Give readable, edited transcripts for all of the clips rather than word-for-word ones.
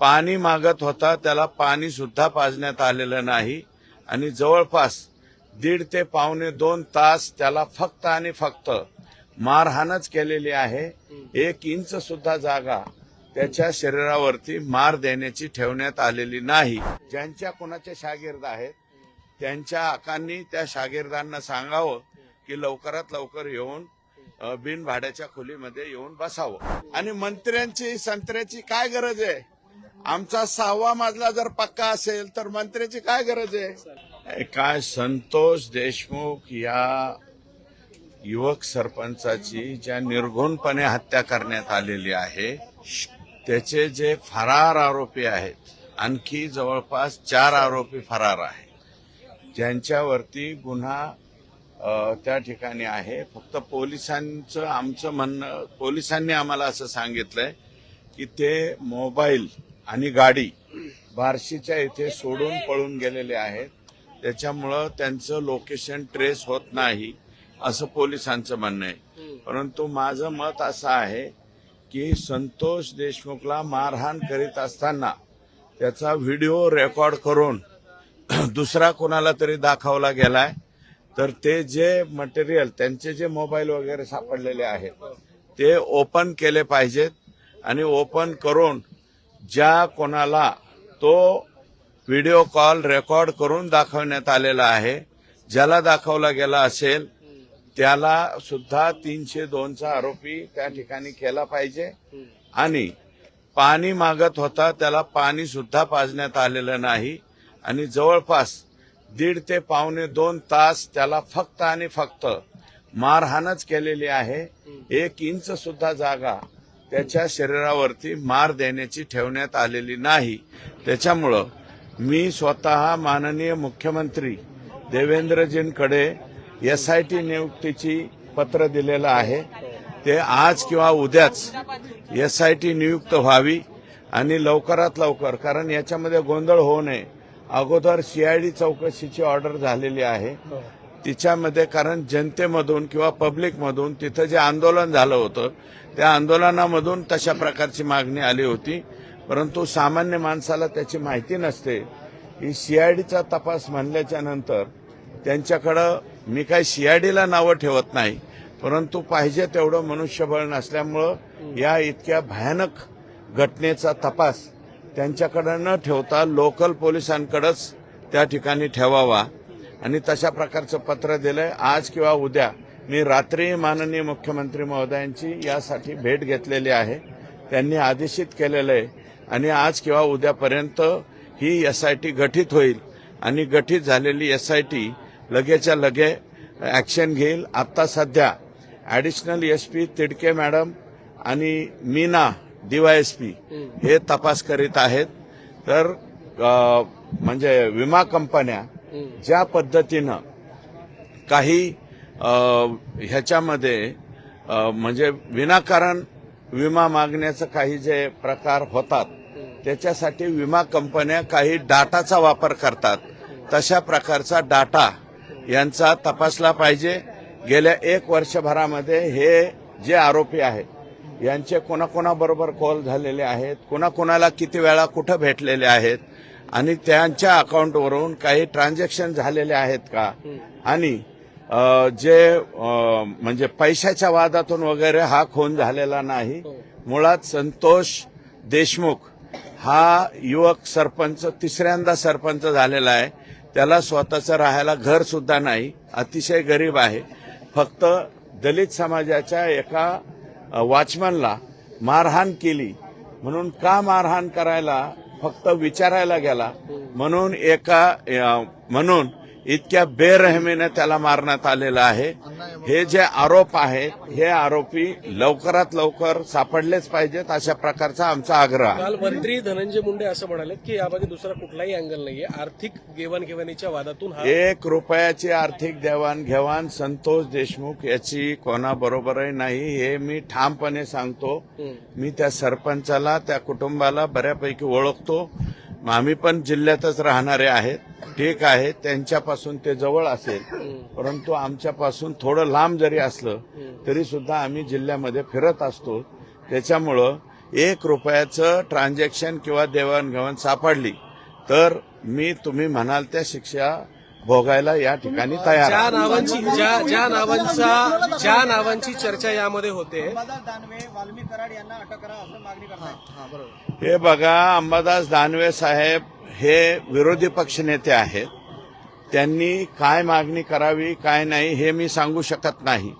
पाणी मागत होता, त्याला पाणी सुद्धा पाजण्यात आलेलं नाही आणि जवळपास 1.5 ते पावणे 2 तास त्याला फक्त आणि फक्त मारहाणच केलेली आहे। 1 इंच सुद्धा जागा त्याच्या शरीरावरती मार देण्याची ठेवण्यात आलेली नाही। ज्यांच्या कोणाचे शागिर्द आहेत त्यांच्या आकांनी त्या शागिर्दांना सांगावं की लवकरात लवकर येऊन बिनभाड्याच्या खोलीमध्ये येऊन बसावं। आणि मंत्र्यांची संत्र्याची काय गरज आहे? आमचा 6वा मजला जर पक्का असेल तर मंत्र्याची काय गरज आहे? काय संतोष देशमुख या युवक सरपंचाची ज्या निर्घृणपणे हत्या करण्यात आलेली आहे, त्याचे जे फरार आरोपी आहेत, आणखी जवळपास 4 आरोपी फरार आहेत, ज्यांच्यावरती गुन्हा त्या ठिकाणी आहे। फक्त पोलिसांचं आमचं म्हणणं, पोलिसांनी आम्हाला असं सांगितलंय की ते मोबाईल आणि गाडी बार्शीच्या इथे सोडून पळून गेलेले आहेत, त्याच्यामुळं त्यांचं लोकेशन ट्रेस होत नाही असं पोलिसांचं म्हणणं आहे। परंतु माझं मत असं आहे की संतोष देशमुखला मारहाण करीत असताना त्याचा व्हिडिओ रेकॉर्ड करून दुसरा कोणाला तरी दाखवला गेलाय, तर ते जे मटेरियल त्यांचे जे मोबाईल वगैरे सापडलेले आहेत ते ओपन केले पाहिजेत आणि ओपन करून ज्या कोणाला तो व्हिडिओ कॉल रेकॉर्ड करून दाखवण्यात आलेला आहे, ज्याला दाखवला गेला असेल त्याला सुद्धा 302चा आरोपी त्या ठिकाणी केला पाहिजे। आणि पाणी मागत होता, त्याला पाणी सुद्धा पाजण्यात आलेलं नाही आणि जवळपास 1.5 ते पावणे 2 तास त्याला फक्त आणि फक्त मारहाणच केलेली आहे। 1 इंच सुद्धा जागा त्याच्या शरीरावरती मार देण्याची ठेवण्यात आलेली नाही। त्याच्यामुळं मी स्वतः माननीय मुख्यमंत्री देवेंद्रजींकडे SIT नियुक्तीची पत्र दिलेलं आहे। ते आज किंवा उद्याच SIT नियुक्त व्हावी आणि लवकरात लवकर, कारण याच्यामध्ये गोंधळ होऊ नये, अगोदर CID चौकशीची ऑर्डर झालेली आहे तिच्यामध्ये, कारण जनतेमधून किंवा पब्लिकमधून तिथं जे आंदोलन झालं होतं त्या आंदोलनामधून तशा प्रकारची मागणी आली होती, परंतु सामान्य माणसाला त्याची माहिती नसते। ही CIDचा तपास म्हणल्याच्या नंतर त्यांच्याकडं, मी काही CIDला नावं ठेवत नाही, परंतु पाहिजे तेवढं मनुष्यबळ नसल्यामुळं या इतक्या भयानक घटनेचा तपास त्यांच्याकडे न ठेवता लोकल पोलिसांकडेच त्या ठिकाणी ठेवावा आणि तशा प्रकारचं पत्र दिलंय। आज किंवा उद्या मी रात्री माननीय मुख्यमंत्री महोदयांची यासाठी भेट घेतलेली आहे, त्यांनी आदेशित केलेलं आहे आणि आज किंवा उद्यापर्यंत ही SIT गठीत होईल आणि गठीत झालेली SIT लगेच्या लगे ऍक्शन घेईल। आता सध्या ॲडिशनल SP तिडके मॅडम आणि मीना DYSP हे तपास करीत आहेत। तर म्हणजे विमा कंपन्या ज्या पद्धतीनं काही ह्याच्यामध्ये म्हणजे विनाकारण विमा मागण्याचं काही जे प्रकार होतात त्याच्यासाठी विमा कंपन्या काही डाटाचा वापर करतात, तशा प्रकारचा डाटा यांचा तपासला पाहिजे। गेल्या 1 वर्षभरामध्ये हे जे आरोपी आहेत यांचे कोणाकोणाबरोबर कॉल झालेले आहेत, कोणाकोणाला किती वेळा कुठं भेटलेले आहेत आणि त्यांच्या अकाउंटवरून काही ट्रान्झॅक्शन झालेले आहेत का, आणि जे म्हणजे पैशाच्या वादातून वगैरे हा खून झालेला नाही। मुळात संतोष देशमुख हा युवक सरपंच 3ऱ्यांदा सरपंच झालेला आहे, त्याला स्वतःचं राहायला घर सुद्धा नाही, अतिशय गरीब आहे। फक्त दलित समाजाच्या एका वॉचमनला मारहाण केली म्हणून, का मारहाण करायला फक्त विचारायला गेला म्हणून इतक्या बेरहमीने त्याला मारण्यात आलेलं आहे। हे जे आरोप आहेत हे आरोपी लवकरात लवकर सापडलेच पाहिजेत, अशा प्रकारचा आमचा आग्रह आहे। काल मंत्री धनंजय मुंडे असं म्हणाले की यामध्ये दुसरा कुठलाही अँगल नाहीये, आर्थिक देवाणघेवाणीच्या वादातून 1 रुपयाची आर्थिक देवाणघेवाण संतोष देशमुख याची कोणाबरोबरही नाही, हे मी ठामपणे सांगतो। मी त्या सरपंचाला, त्या कुटुंबाला बऱ्यापैकी ओळखतो, आम्ही पण जिल्ह्यातच राहणारे आहेत, ठीक आहे, त्यांच्यापासून ते जवळ असेल, परंतु आमच्यापासून थोडं लांब जरी असलं तरी सुद्धा आम्ही जिल्ह्यामध्ये फिरत असतो। त्याच्यामुळं ₹1 ट्रान्झॅक्शन किंवा देवाणघेवाण सापडली तर मी तुम्ही म्हणाल त्या शिक्षा भोगायला या ठिकाणी तयार ज्या आहे. नावांची ज्या नावांची चर्चा यामध्ये होते अंबादास दानवे, वाल्मी कराड यांना अटक करा असं मागणी करतायत. हे बघा, अंबादास दानवे साहेब हे विरोधी पक्षनेते आहेत. त्यांनी काय मागणी करावी काय नाही हे मी सांगू शकत नाही.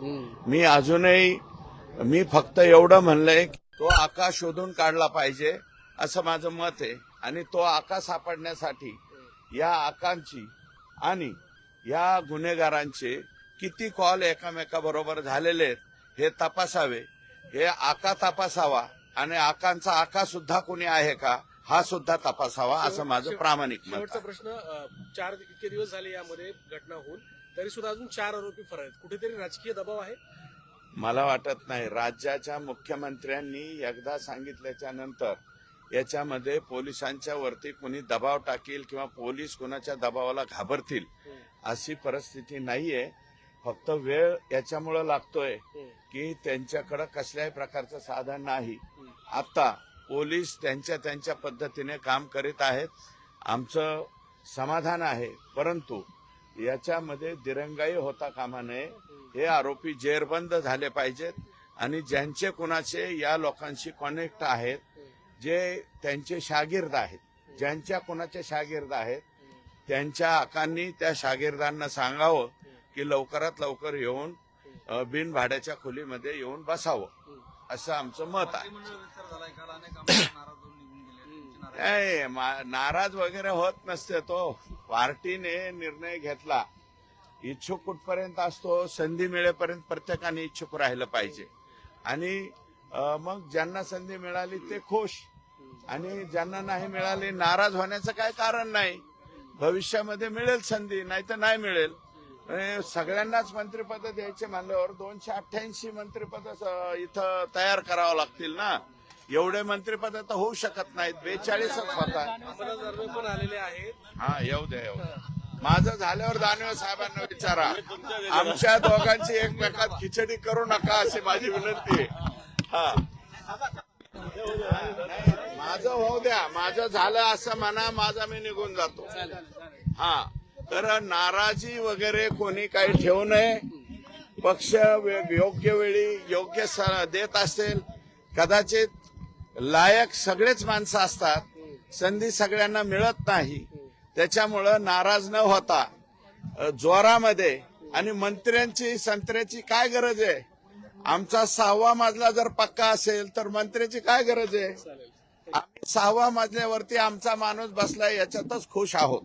मी फक्त एवढं म्हणलंय की तो आका शोधून काढला पाहिजे असं माझं मत आहे. आणि तो आका सापडण्यासाठी या आकांची आणि या गुन्हेगारांचे किती कॉल एकामेकाबरोबर झालेले आहेत हे तपासावे. हे आका तपासावा आणि आकांचा आका सुद्धा कोणी आहे का हा सुद्धा तपासावा असं माझं प्रामाणिक मत शेवटचा आहे. प्रश्न, इतके दिवस झाले यामध्ये घटना होऊन तरी सुद्धा अजून 4 आरोपी फरार आहेत. कुठेतरी राजकीय दबाव आहे? मला वाटत नाही. राज्याच्या मुख्यमंत्र्यांनी एकदा सांगितल्याच्या नंतर याच्यामध्ये पोलिसांच्या वरती कोणी दबाव टाकील किंवा पोलीस कोणाच्या दबावाला घाबरतील अशी परिस्थिती नाहीये. फक्त वेळ याच्यामुळे लागतोय की त्यांच्याकडे कसल्याही प्रकारचं साधन नाही. आता पोलीस त्यांच्या पद्धतीने काम करीत आहेत. आमचं समाधान आहे. परंतु याच्यामध्ये दिरंगाई होता कामा नये. हे आरोपी जेरबंद झाले पाहिजेत आणि ज्यांचे कुणाचे या लोकांशी कनेक्ट आहेत, जे त्यांचे शागिर्द आहेत, ज्यांच्या कुणाचे शागिर्द आहेत, त्यांच्या आकांनी त्या शागिर्दांना सांगावं की लवकरात लवकर येऊन बिनभाड्याच्या खोलीमध्ये येऊन बसावं असं आमचं मत आहे. नाराज वगैरे होत नसते. तो पार्टीने निर्णय घेतला. इच्छुक कुठपर्यंत असतो, संधी मिळेपर्यंत प्रत्येकाने इच्छुक राहिलं पाहिजे. आणि मग ज्यांना संधी मिळाली ते खुश आणि ज्यांना नाही मिळाली नाराज होण्याचं काय कारण नाही. भविष्यामध्ये मिळेल संधी, नाही तर नाही मिळेल. सगळ्यांनाच मंत्रिपद द्यायचे म्हणल्यावर 288 मंत्रिपद इथं तयार करावं लागतील ना. एवढे मंत्रिपद तर होऊ शकत नाहीत. 42च होतात. अंबादास दानवे पण आलेले आहेत. हा, येऊ द्या. माझं झाल्यावर दानवे साहेबांना विचारा. आमच्या दोघांची एकमेकात खिचडी करू नका अशी माझी विनंती आहे. हा, माझं होऊ द्या. माझं झालं असं म्हणा, माझा मी निघून जातो. हा, तर नाराजी वगैरे कोणी काही ठेवू नये. पक्ष योग्य वेळी योग्य देत असेल. कदाचित लायक सगळेच माणसं असतात, संधी सगळ्यांना मिळत नाही. त्याच्यामुळं नाराज न होता जोरामध्ये. आणि मंत्र्यांची संत्र्याची काय गरज आहे? आमचा 6वा मजला जर पक्का असेल तर मंत्र्याची काय गरज आहे? आम्ही 6व्या मजल्यावरती आमचा माणूस बसलाय याच्यातच खुश आहोत.